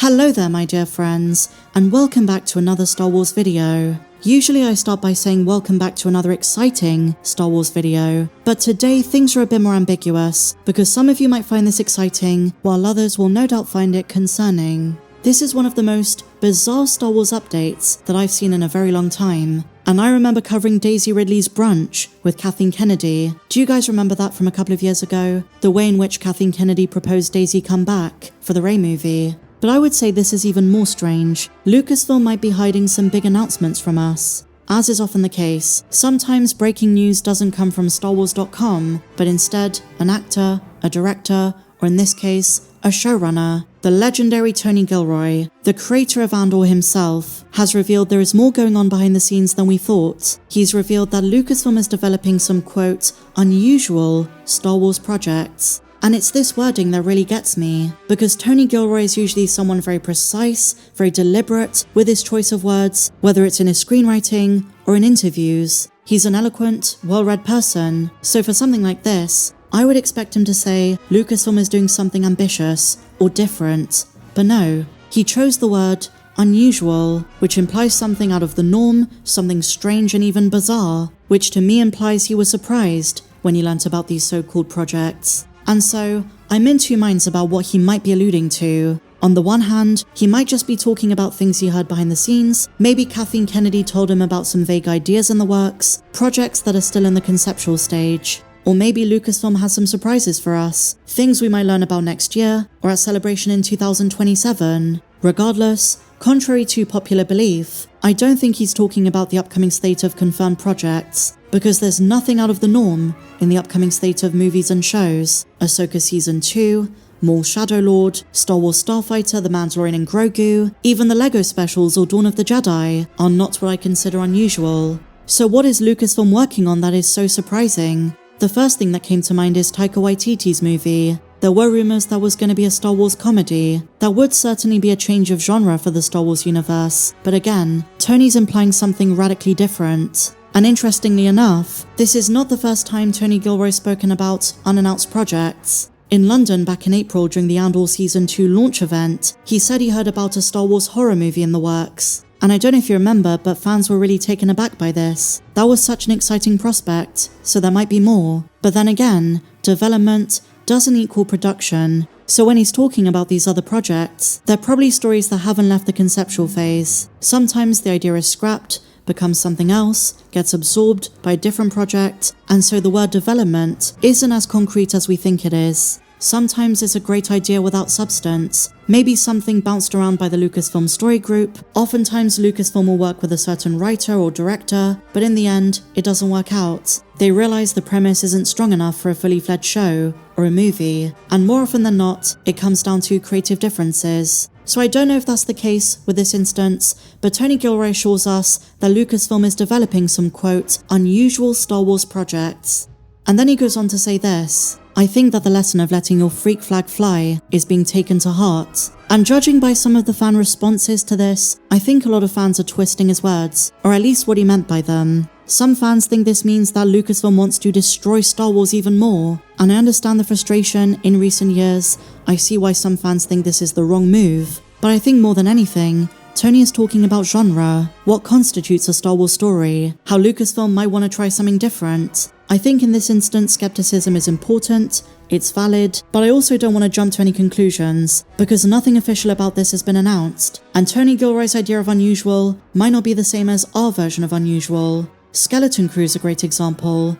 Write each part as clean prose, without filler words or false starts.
Hello there my dear friends, and welcome back to another Star Wars video. Usually I start by saying welcome back to another exciting Star Wars video, but today things are a bit more ambiguous, because some of you might find this exciting, while others will no doubt find it concerning. This is one of the most bizarre Star Wars updates that I've seen in a very long time, and I remember covering Daisy Ridley's brunch with Kathleen Kennedy. Do you guys remember that from a couple of years ago? The way in which Kathleen Kennedy proposed Daisy come back for the Rey movie. But I would say this is even more strange. Lucasfilm might be hiding some big announcements from us. As is often the case, sometimes breaking news doesn't come from StarWars.com, but instead an actor, a director, or in this case, a showrunner. The legendary Tony Gilroy, the creator of Andor himself, has revealed there is more going on behind the scenes than we thought. He's revealed that Lucasfilm is developing some, quote, unusual Star Wars projects. And it's this wording that really gets me, because Tony Gilroy is usually someone very precise, very deliberate with his choice of words, whether it's in his screenwriting or in interviews. He's an eloquent, well-read person, so for something like this, I would expect him to say Lucasfilm is doing something ambitious or different. But no, he chose the word unusual, which implies something out of the norm, something strange and even bizarre, which to me implies he was surprised when he learnt about these so-called projects. And so, I'm in two minds about what he might be alluding to. On the one hand, he might just be talking about things he heard behind the scenes. Maybe Kathleen Kennedy told him about some vague ideas in the works, projects that are still in the conceptual stage. Or maybe Lucasfilm has some surprises for us, things we might learn about next year, or at Celebration in 2027. Regardless, contrary to popular belief, I don't think he's talking about the upcoming slate of confirmed projects, because there's nothing out of the norm in the upcoming slate of movies and shows. Ahsoka Season 2, Maul Shadow Lord, Star Wars Starfighter, The Mandalorian and Grogu, even the LEGO specials or Dawn of the Jedi are not what I consider unusual. So what is Lucasfilm working on that is so surprising? The first thing that came to mind is Taika Waititi's movie. There were rumors that was going to be a Star Wars comedy. That would certainly be a change of genre for the Star Wars universe, but again, Tony's implying something radically different. And interestingly enough, this is not the first time Tony Gilroy's spoken about unannounced projects. In London back in April during the Andor Season 2 launch event, he said he heard about a Star Wars horror movie in the works. And I don't know if you remember, but fans were really taken aback by this. That was such an exciting prospect, so there might be more. But then again, development doesn't equal production. So when he's talking about these other projects, they're probably stories that haven't left the conceptual phase. Sometimes the idea is scrapped, becomes something else, gets absorbed by a different project, and so the word development isn't as concrete as we think it is. Sometimes it's a great idea without substance, maybe something bounced around by the Lucasfilm story group. Oftentimes Lucasfilm will work with a certain writer or director, but in the end, it doesn't work out. They realize the premise isn't strong enough for a fully fledged show or a movie, and more often than not, it comes down to creative differences. So I don't know if that's the case with this instance, but Tony Gilroy assures us that Lucasfilm is developing some, quote, unusual Star Wars projects. And then he goes on to say this: I think that the lesson of letting your freak flag fly is being taken to heart. And judging by some of the fan responses to this, I think a lot of fans are twisting his words, or at least what he meant by them. Some fans think this means that Lucasfilm wants to destroy Star Wars even more, and I understand the frustration in recent years. I see why some fans think this is the wrong move, but I think more than anything, Tony is talking about genre, what constitutes a Star Wars story, how Lucasfilm might want to try something different. I think in this instance skepticism is important, it's valid, but I also don't want to jump to any conclusions, because nothing official about this has been announced, and Tony Gilroy's idea of unusual might not be the same as our version of unusual. Skeleton Crew is a great example.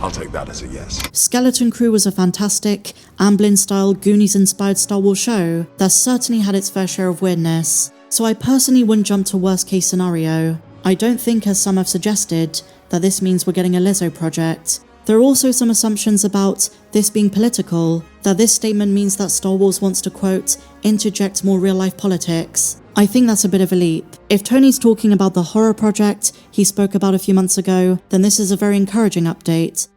I'll take that as a yes. Skeleton Crew was a fantastic, Amblin-style, Goonies-inspired Star Wars show that certainly had its fair share of weirdness, so I personally wouldn't jump to worst case scenario. I don't think, as some have suggested, that this means we're getting a Lizzo project. There are also some assumptions about this being political, that this statement means that Star Wars wants to, quote, interject more real-life politics. I think that's a bit of a leap. If Tony's talking about the horror project he spoke about a few months ago, then this is a very encouraging update.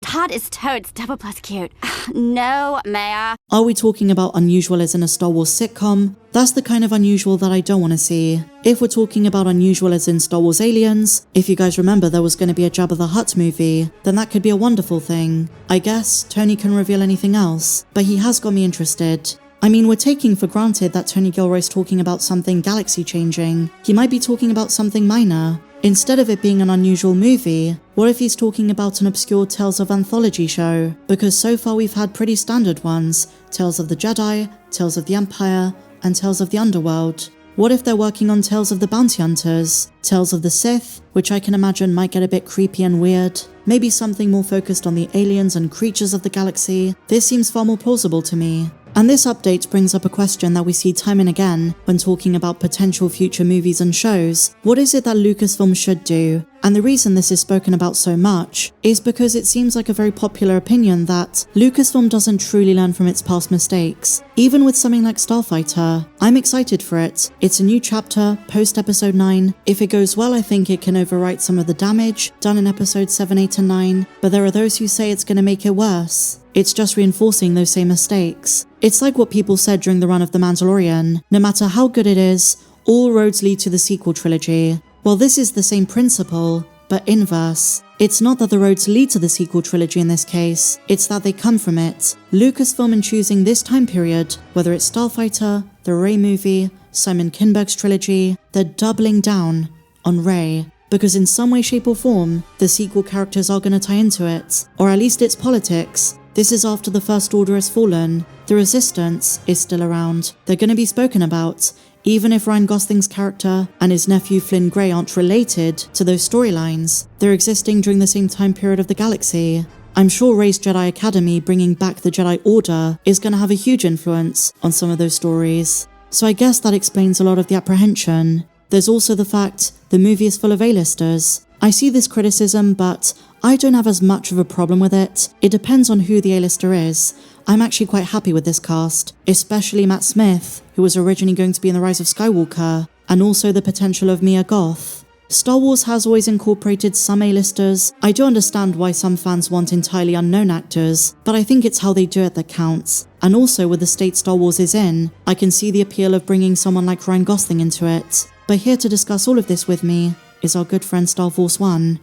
Todd is totes double plus cute. No, Maya. Are we talking about unusual as in a Star Wars sitcom? That's the kind of unusual that I don't want to see. If we're talking about unusual as in Star Wars Aliens, if you guys remember there was going to be a Jabba the Hutt movie, then that could be a wonderful thing. I guess Tony can reveal anything else, but he has got me interested. I mean, we're taking for granted that Tony Gilroy's talking about something galaxy-changing. He might be talking about something minor. Instead of it being an unusual movie, what if he's talking about an obscure Tales of Anthology show? Because so far we've had pretty standard ones, Tales of the Jedi, Tales of the Empire, and Tales of the Underworld. What if they're working on Tales of the Bounty Hunters, Tales of the Sith, which I can imagine might get a bit creepy and weird, maybe something more focused on the aliens and creatures of the galaxy? This seems far more plausible to me. And this update brings up a question that we see time and again when talking about potential future movies and shows. What is it that Lucasfilm should do? And the reason this is spoken about so much is because it seems like a very popular opinion that Lucasfilm doesn't truly learn from its past mistakes. Even with something like Starfighter, I'm excited for it. It's a new chapter, post-episode 9. If it goes well, I think it can overwrite some of the damage done in episodes 7, 8 and 9, but there are those who say it's going to make it worse. It's just reinforcing those same mistakes. It's like what people said during the run of The Mandalorian. No matter how good it is, all roads lead to the sequel trilogy. Well, this is the same principle, but inverse. It's not that the roads lead to the sequel trilogy in this case, it's that they come from it. Lucasfilm, in choosing this time period, whether it's Starfighter, the Rey movie, Simon Kinberg's trilogy, they're doubling down on Rey. Because in some way, shape or form, the sequel characters are going to tie into it, or at least its politics. This is after the First Order has fallen. The Resistance is still around. They're going to be spoken about, even if Ryan Gosling's character and his nephew Flynn Grey aren't related to those storylines. They're existing during the same time period of the galaxy. I'm sure Rey's Jedi Academy bringing back the Jedi Order is going to have a huge influence on some of those stories. So I guess that explains a lot of the apprehension. There's also the fact the movie is full of A-listers. I see this criticism, but I don't have as much of a problem with it. It depends on who the A-lister is. I'm actually quite happy with this cast, especially Matt Smith, who was originally going to be in The Rise of Skywalker, and also the potential of Mia Goth. Star Wars has always incorporated some A-listers. I do understand why some fans want entirely unknown actors, but I think it's how they do it that counts. And also with the state Star Wars is in, I can see the appeal of bringing someone like Ryan Gosling into it. But here to discuss all of this with me is our good friend Star Force 1.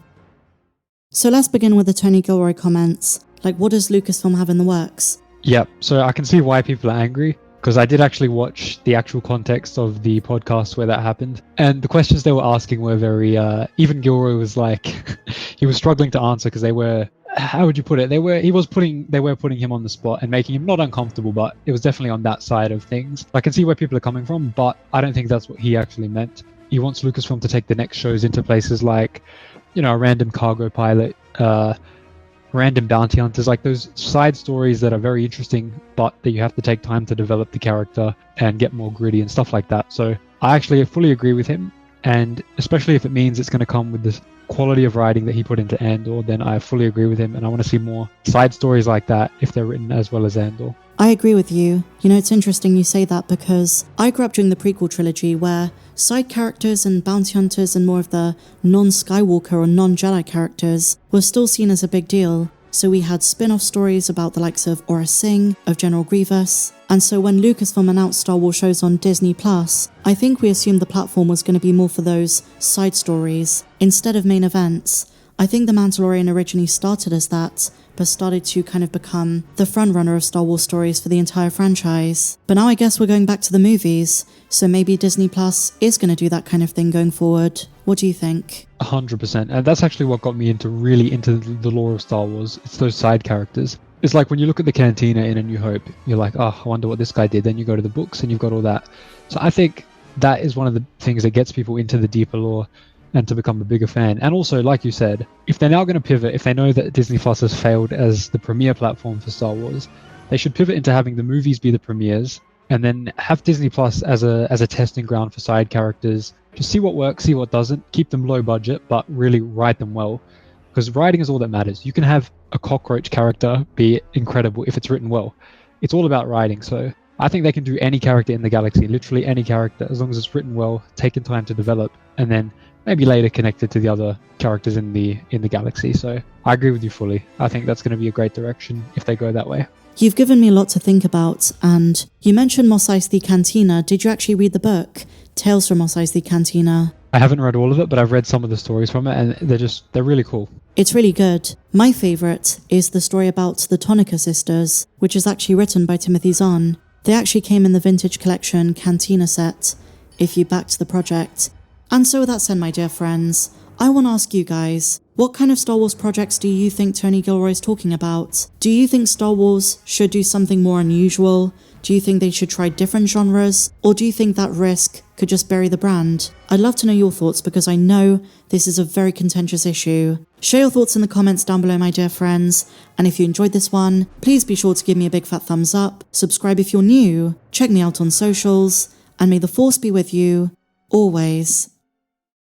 So let's begin with the Tony Gilroy comments. Like, what does Lucasfilm have in the works? Yep, so I can see why people are angry, because I did actually watch the actual context of the podcast where that happened, and the questions they were asking were very, even Gilroy was like, he was struggling to answer because they were, how would you put it, they were putting him on the spot and making him not uncomfortable, but it was definitely on that side of things. I can see where people are coming from, but I don't think that's what he actually meant. He wants Lucasfilm to take the next shows into places like, you know, a random cargo pilot, random bounty hunters, like those side stories that are very interesting, but that you have to take time to develop the character and get more gritty and stuff like that. So I actually fully agree with him, and especially if it means it's going to come with the quality of writing that he put into Andor, then I fully agree with him, and I want to see more side stories like that if they're written as well as Andor. I agree with you. You know, it's interesting you say that because I grew up during the prequel trilogy where side characters and bounty hunters and more of the non-Skywalker or non-Jedi characters were still seen as a big deal. So we had spin-off stories about the likes of Aura Singh, of General Grievous, and so when Lucasfilm announced Star Wars shows on Disney+, I think we assumed the platform was going to be more for those side stories instead of main events. I think The Mandalorian originally started as that, but started to kind of become the frontrunner of Star Wars stories for the entire franchise. But now I guess we're going back to the movies, so maybe Disney Plus is going to do that kind of thing going forward. What do you think? 100%, and that's actually what got me really into the lore of Star Wars. It's those side characters. It's like when you look at the Cantina in A New Hope, you're like, oh, I wonder what this guy did. Then you go to the books and you've got all that. So I think that is one of the things that gets people into the deeper lore and to become a bigger fan. And also, like you said, if they're now going to pivot, if they know that Disney Plus has failed as the premier platform for Star Wars, they should pivot into having the movies be the premieres, and then have Disney Plus as a testing ground for side characters. Just see what works, see what doesn't, keep them low budget, but really write them well. Because writing is all that matters. You can have a cockroach character be incredible if it's written well. It's all about writing. So I think they can do any character in the galaxy, literally any character, as long as it's written well, taken time to develop, and then maybe later connected to the other characters in the galaxy. So I agree with you fully. I think that's going to be a great direction if they go that way. You've given me a lot to think about, and you mentioned Mos Eisley Cantina. Did you actually read the book, Tales from Mos Eisley Cantina? I haven't read all of it, but I've read some of the stories from it, and they're really cool. It's really good. My favourite is the story about the Tonica sisters, which is actually written by Timothy Zahn. They actually came in the vintage collection Cantina set, if you backed the project. And so with that said, my dear friends, I want to ask you guys, what kind of Star Wars projects do you think Tony Gilroy is talking about? Do you think Star Wars should do something more unusual? Do you think they should try different genres? Or do you think that risk could just bury the brand? I'd love to know your thoughts because I know this is a very contentious issue. Share your thoughts in the comments down below, my dear friends. And if you enjoyed this one, please be sure to give me a big fat thumbs up, subscribe if you're new, check me out on socials, and may the Force be with you, always.